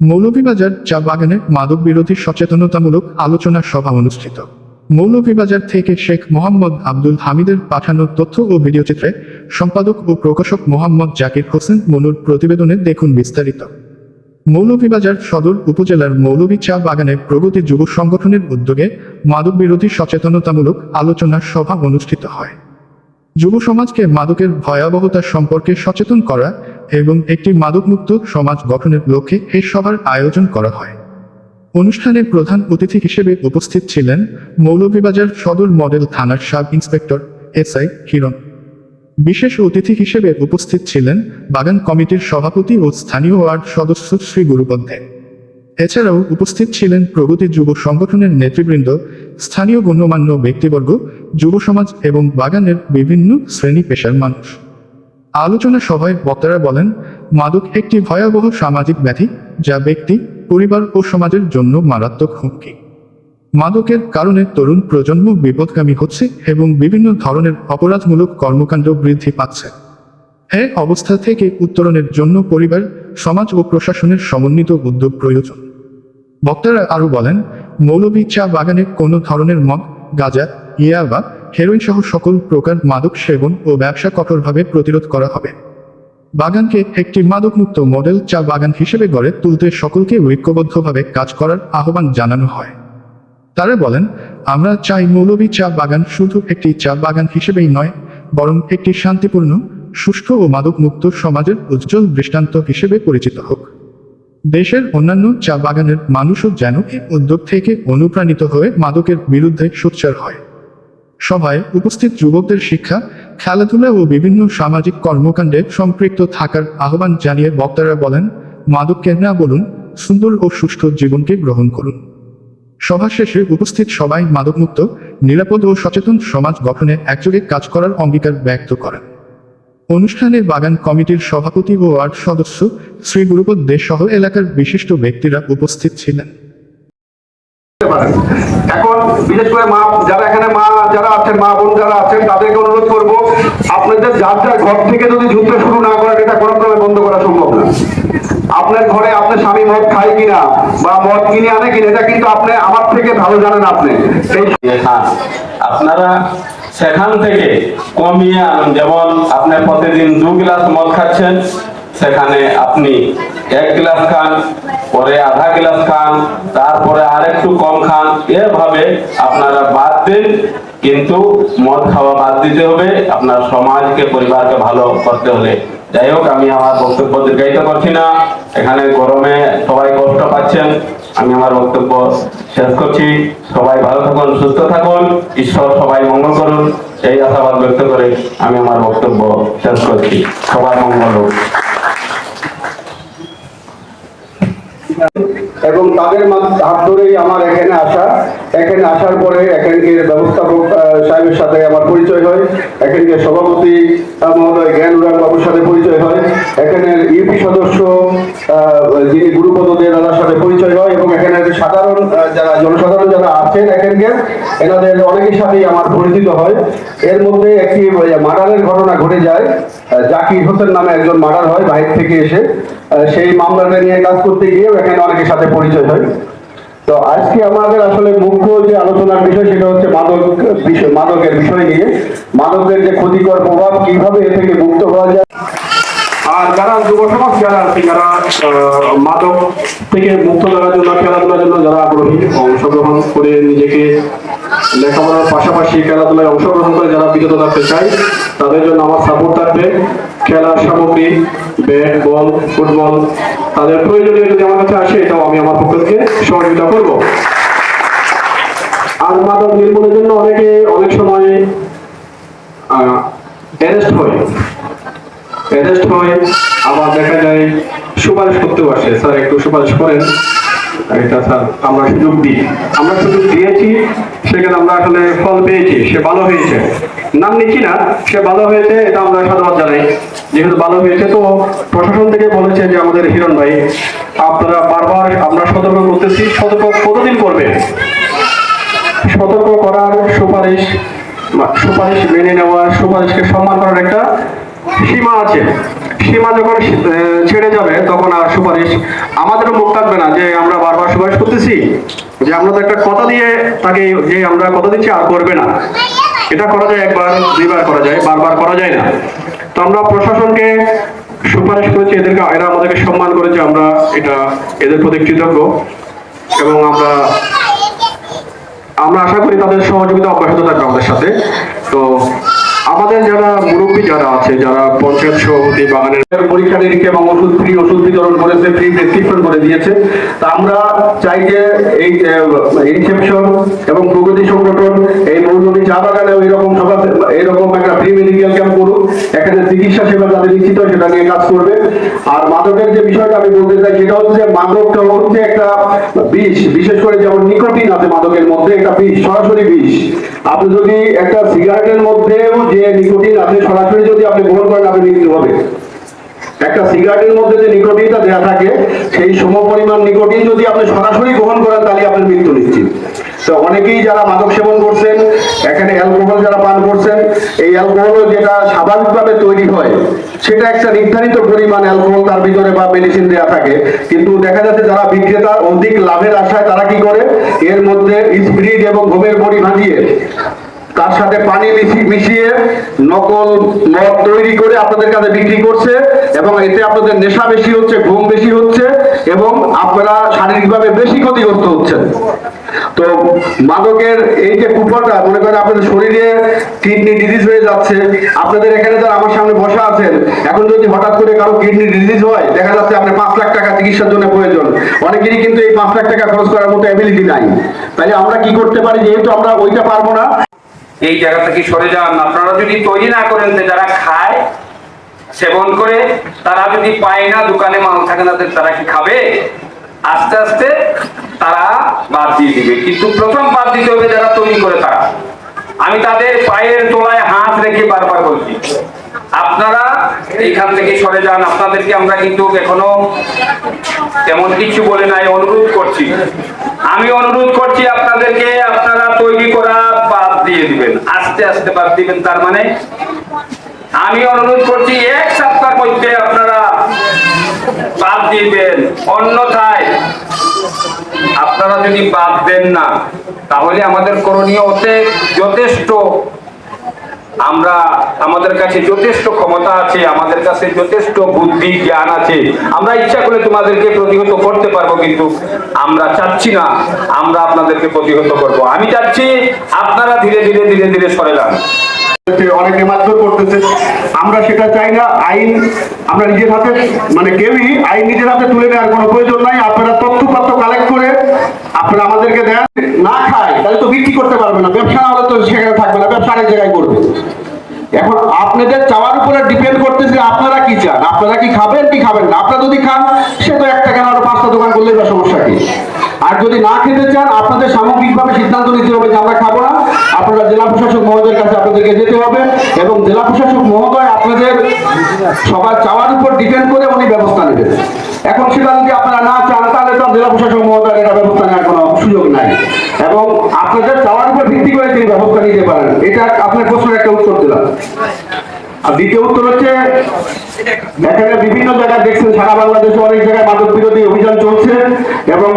মৌলভীবাজার চা বাগানে মাদক বিরোধী সচেতনতামূলক আলোচনা সভা অনুষ্ঠিত। মৌলভীবাজার থেকে শেখ মোহাম্মদ আব্দুল হামিদের পাঠানো তথ্য ও ভিডিওচিত্রে সম্পাদক ও প্রকাশক মোহাম্মদ জাকির হোসেন মনুর প্রতিবেদনে দেখুন বিস্তারিত। মৌলভীবাজার সদর উপজেলার মৌলভী চা বাগানে প্রগতি যুব সংগঠনের উদ্যোগে মাদক বিরোধী সচেতনতামূলক আলোচনা সভা অনুষ্ঠিত হয়। যুব সমাজকে মাদকের ভয়াবহতা সম্পর্কে সচেতন করা এবং একটি মাদকমুক্ত সমাজ গঠনের লক্ষ্যে এই সভার আয়োজন করা হয়। অনুষ্ঠানে প্রধান অতিথি হিসেবে উপস্থিত ছিলেন মৌলভীবাজার সদর মডেল থানার সাব ইন্সপেক্টর এসআই হিরণ। বিশেষ অতিথি হিসেবে উপস্থিত ছিলেন বাগান কমিটির সভাপতি ও স্থানীয় ওয়ার্ড সদস্য শ্রী গুরুপন্থে। এছাড়াও উপস্থিত ছিলেন প্রগতি যুব সংগঠনের নেতৃবৃন্দ, স্থানীয় গণ্যমান্য ব্যক্তিবর্গ, যুব সমাজ এবং বাগানের বিভিন্ন শ্রেণী পেশার মানুষ। আলোচনা সভায় বক্তারা বলেন, মাদক একটি ভয়াবহ সামাজিক ব্যাধি যা ব্যক্তি, পরিবার ও সমাজের জন্য মারাত্মক হুমকি। মাদকের কারণে তরুণ প্রজন্ম বিপদগামী হচ্ছে এবং বিভিন্ন ধরনের অপরাধমূলক কর্মকাণ্ড বৃদ্ধি পাচ্ছে। এই অবস্থা থেকে উত্তরণের জন্য পরিবার, সমাজ ও প্রশাসনের সমন্বিত উদ্যোগ প্রয়োজন। বক্তারা আরও বলেন, মৌলভী চা বাগানে কোনো ধরনের মদ, গাঁজা, ইয়াবা, হেরোইন সহ সকল প্রকার মাদক সেবন ও ব্যবসা কঠোরভাবে প্রতিরোধ করা হবে। বাগানকে একটি মাদকমুক্ত মডেল চা বাগান হিসেবে গড়ে তুলতে সকলকে ঐক্যবদ্ধভাবে কাজ করার আহ্বান জানানো হয়। তারা বলেন, আমরা চাই মৌলভী চা বাগান শুধু একটি চা বাগান হিসেবেই নয়, বরং একটি শান্তিপূর্ণ, সুষ্ঠু ও মাদকমুক্ত সমাজের উজ্জ্বল দৃষ্টান্ত হিসেবে পরিচিত হোক। দেশের অন্যান্য চা বাগানের মানুষও যেন এই উদ্যোগ থেকে অনুপ্রাণিত হয়ে মাদকের বিরুদ্ধে সোচ্চার হয়। সভায় উপস্থিত যুবকদের শিক্ষা, খেলাধুলা ও বিভিন্ন সামাজিক কর্মকাণ্ডে সম্পৃক্ত থাকার আহ্বান জানিয়ে বক্তারা বলেন, মাদককে না বলুন, সুন্দর ও সুষ্ঠু জীবনকে গ্রহণ করুন। সভা শেষে উপস্থিত সবাই মাদকমুক্ত, নিরাপদ ও সচেতন সমাজ গঠনে একযোগে কাজ করার অঙ্গীকার ব্যক্ত করেন। অনুষ্ঠানে বাগান কমিটির সভাপতি ও ওয়ার্ড সদস্য শ্রী গুরুপদ দে সহ এলাকার বিশিষ্ট ব্যক্তিরা উপস্থিত ছিলেন। এখন বিশেষ করে মা যারা এখানে মা যারা আছেন, মা বোন যারা আছেন, তাদেরকে অনুরোধ করব, আপনাদের যার যার ঘর থেকে যদি যুদ্ধ শুরু না করেন, এটা কোনো ক্রমে বন্ধ করা সম্ভব না। আপনার ঘরে আপনার স্বামী মদ খায় কিনা বা মদ কিনে আনে কিনা, এটা কিন্তু আপনি আমার থেকে ভালো জানেন। আপনি আপনারা সেখান থেকে কমিয়ে আনুন। যেমন আপনি প্রতিদিন 2 গ্লাস মদ খাচ্ছেন, সেখানে আপনি 1 গ্লাস খান, পরে আধা গ্লাস খান, তারপরে আরেকটু কম খান। এভাবে আপনারা বাদ দিন, কিন্তু মদ খাওয়া বাদ দিতে হবে আপনার সমাজকে, পরিবারকে ভালো করতে হলে। যাই হোক, আমি আমার বক্তব্য দীর্ঘায়িত করছি না। এখানে গরমে সবাই কষ্ট পাচ্ছেন, আমি আমার বক্তব্য শেষ করছি। সবাই ভালো থাকুন, সুস্থ থাকুন, ঈশ্বর সবাই মঙ্গল করুন, এই আশাবাদ ব্যক্ত করে আমি আমার বক্তব্য শেষ করছি। সবাই মঙ্গল হোক। এবং তাদের হাত ধরেই আমার এখানে আসা। এখানে আসার পরে এখানকার ব্যবস্থাপক সাহেবের সাথে আমার পরিচয় হয়, এখানকার সভাপতি মহোদয় জ্ঞানুরাগ বাবুর সাথে পরিচয় হয়, এখানের ইউপি সদস্য যিনি গুরুপদ দে দাদার সাথে পরিচয় হয়, এবং এখানের সাধারণ যারা জনসাধারণ যারা আছেন এখানকার, এনাদের অনেকের সাথেই আমার পরিচিত হয়। এর মধ্যে একটি মার্ডারের ঘটনা ঘটে যায়। জাকির হোসেন নামে একজন মার্ডার হয় বাইরে থেকে এসে, সেই মামলাটা নিয়ে কাজ করতে গিয়ে এখানে অনেকের সাথে পরিচয় হয়। তো আজকে আমাদের আসলে মুখ্য যে আলোচনার বিষয়, সেটা হচ্ছে মাদকের বিষয় নিয়ে, মাদকের যে ক্ষতিকর প্রভাব, কিভাবে এ থেকে মুক্ত হওয়া যায়। আর যারা যুব সমাজ যারা আছে, যারা মাদক থেকে মুক্ত করার জন্য, খেলাধুলার জন্য যারা আগ্রহী, অংশগ্রহণ করে নিজেকে লেখাপড়ার পাশাপাশি খেলাধুলায় অংশগ্রহণ করে যারা বিরত থাকতে চায়, তাদের জন্য আমার সাপোর্ট থাকবে। খেলার সামগ্রী, ব্যাট, বল, ফুটবল, তাদের প্রয়োজনীয় যদি আমার কাছে আসে, এটাও আমি আমার পক্ষ থেকে সহযোগিতা করব। আর মাদক নির্মূলের জন্য অনেক সময় অ্যারেস্ট হয়, আবার দেখা যায় সুপারিশ করতেও আসে, স্যার একটু সুপারিশ করেন, এটা স্যার আমরা সুযোগ দিয়েছি, সেখানে আমরা আসলে ফল পেয়েছি, সে ভালো হয়েছে, নাম নিচ্ছি না, সে ভালো হয়েছে, এটা আমরা সাধুবাদ জানাই। যেহেতু ভালো হয়েছে, তো প্রশাসন থেকে বলেছে যে আমাদের হিরণ ভাই, আপনারা বারবার আমরা সতর্ক করতেছি, সতর্ক কতদিন করবে? সতর্ক করার, সুপারিশ মেনে নেওয়ার, সুপারিশকে সম্মান করার একটা সীমা আছে, সীমা যখন ছেড়ে যাবে তখন আর সুপারিশ আমাদেরও মুখ থাকবে না যে আমরা বারবার সুপারিশ করতেছি, যে আমরা তো একটা কথা দিয়ে তাকে যে আমরা কথা দিচ্ছি আর করবে না। এটা করা যায় একবার দুইবার করা যায়, বারবার করা যায় না। তো আমরা প্রশাসনকে সুপারিশ করেছি, এরা আমাদেরকে সম্মান করেছে, আমরা এটা এদের প্রতি কৃতজ্ঞ এবং আমরা আশা করি তাদের সহযোগিতা অব্যাহত থাকবে আমাদের সাথে। তো আমাদের যারা মুরব্বী যারা আছে, যারা পঞ্চায়েত সভাপতি বাগানের পরীক্ষা নিরীক্ষা এবং ওষুধ বিতরণ করেছে, ফ্রি প্রেসক্রিপশন করে দিয়েছে। তা আমরা চাই যে এই ইনসেপশন এবং প্রগতি সংগঠন এই মৌলভী চা বাগানেও এরকম একটা ফ্রি মেডিকেল ক্যাম্প করুক, এখানে চিকিৎসা সেবা যাদের নিশ্চিত হয় সেটা নিয়ে কাজ করবে। আর মাদকের যে বিষয়টা আমি বলতে চাই সেটা হচ্ছে যে মাদকটা হচ্ছে একটা বিষ, বিশেষ করে যেমন নিকোটিন আছে মাদকের মধ্যে, একটা বিষ, সরাসরি বিষ। আপনি যদি একটা সিগারেটের মধ্যেও যে নিকোটিন আছে সরাসরি যদি আপনি গ্রহণ করেন আপনি মৃত্যু হবে। একটা সিগারেটের মধ্যে যে নিকোটিনটা দেওয়া থাকে সেই সমপরিমাণ নিকোটিন যদি আপনি সরাসরি গ্রহণ করেন তাহলে আপনার মৃত্যু নিশ্চিত। তো অনেকেই যারা মাদক সেবন করছেন, এখানে অ্যালকোহল যারা পান করছেন, এই অ্যালকোহল যেটা স্বাভাবিকভাবে তৈরি হয় সেটা একটা নির্ধারিত পরিমাণ অ্যালকোহল তার ভিতরে বা মেডিসিন দেওয়া থাকে, কিন্তু দেখা যাচ্ছে যারা বিক্রেতা অধিক লাভের আশায় তারা কি করে এর মধ্যে স্পিরিট এবং গমের বড়ি ভাজিয়ে তার সাথে পানি মিশিয়ে নকল মদ তৈরি করে আপনাদের কাছে বিক্রি করছে, এবং এতে আপনাদের নেশা বেশি হচ্ছে, ঘুম বেশি হচ্ছে এবং আপনারা শারীরিকভাবে বেশি ক্ষতিগ্রস্ত হচ্ছেন। তো মাদকের এই যে কুফলটা, মনে করেন আপনাদের শরীরে কিডনি ডিজিজ হয়ে যাচ্ছে। আপনাদের এখানে যারা আমার সামনে বসা আছেন, এখন যদি হঠাৎ করে কারো কিডনি ডিজিজ হয়, দেখা যাচ্ছে আপনি 5 লাখ টাকা চিকিৎসার জন্য প্রয়োজন, অনেকেরই কিন্তু এই 5 লাখ টাকা খরচ করার মতো অ্যাবিলিটি নাই। তাহলে আমরা কি করতে পারি, যেহেতু আমরা ওইটা পারবো না, এই জায়গা থেকে সরে যান। আপনারা যদি তৈরি না করেন, যারা খায় সেবন করে তারা যদি পায় না, দোকানে মাল থাকে না, তারা কি খাবে? আস্তে আস্তে তারা বাদ দিয়ে দিবে, কিন্তু প্রথম বাদ দিতে হবে যারা তৈরি করে তারা। আমি তাদের পায়ের তলায় হাত রেখে বারবার বলছি, আপনারা এইখান থেকে সরে যান। আপনাদেরকে আমরা কিন্তু এখনো তেমন কিছু বলে নাই, অনুরোধ করছি। আমি অনুরোধ করছি আপনাদেরকে, আপনারা তৈরি করা বাদ দিয়ে দিবেন, আস্তে আস্তে বাদ দিবেন। তার মানে আমি অনুরোধ করছি 1 সপ্তাহের মধ্যে আপনারা বাদ দিবেন, অন্যথায় আপনারা যদি বাদ দেন না তাহলে আমাদের করণীয় হতে যথেষ্ট, আমাদের কাছে যথেষ্ট ক্ষমতা আছে, আমাদের কাছে যথেষ্ট বুদ্ধি জ্ঞান আছে, আমরা ইচ্ছা করলে তোমাদেরকে প্রতিহত করতে পারবো, কিন্তু আমরা চাচ্ছি না আমরা আপনাদেরকে প্রতিহত করব। আমি চাচ্ছি আপনারা ধীরে ধীরে ধীরে ধীরে সরে যান। অনেকে মারধর করতেছে, আমরা সেটা চাই না। আইন আমরা নিজের হাতে, মানে কেউই আইন নিজের হাতে তুলে নেওয়ার কোনো প্রয়োজন নাই। আপনারা তথ্যপত্র কালেক্ট করে আপনারা আমাদেরকে দেন। না খায় তাহলে তো বিক্রি করতে পারবে না, ব্যবসা না হলে তো সেখানে থাকবে না, ব্যবসা আরেক জায়গায় করবে। এখন আপনাদের চাওয়ার উপরে ডিপেন্ড করতেছে আপনারা কি চান, আপনারা কি খাবেন কি খাবেন না। আপনারা যদি খান সে তো একটা কেন আরো 5টা দোকান করলে বা সমস্যা কি। আর যদি না খেতে চান আপনাদের সামগ্রিকভাবে সিদ্ধান্ত নিতে হবে যে আমরা খাবো না, আপনারা জেলা প্রশাসক মহোদয়ের কাছে আপনাদেরকে যেতে হবে, এবং জেলা প্রশাসক মহোদয় আপনাদের সবার চাওয়ার উপর ডিপেন্ড করে উনি ব্যবস্থা নেবেন। এখন সেটা যদি আপনারা না চান তাহলে তো জেলা প্রশাসক মহোদয়ের এটা ব্যবস্থা নেওয়ার কোনো সুযোগ নাই, এবং আপনাদের চাওয়ার উপর ভিত্তি করে তিনি ব্যবস্থা নিতে পারেন। এটা আপনার প্রশ্নের একটা উত্তর দিলাম। আর দ্বিতীয় উত্তর হচ্ছে, এখানে বিভিন্ন জায়গায় দেখছেন সারা বাংলাদেশে অনেক জায়গায় মাদক বিরোধী অভিযান চলছে, এবং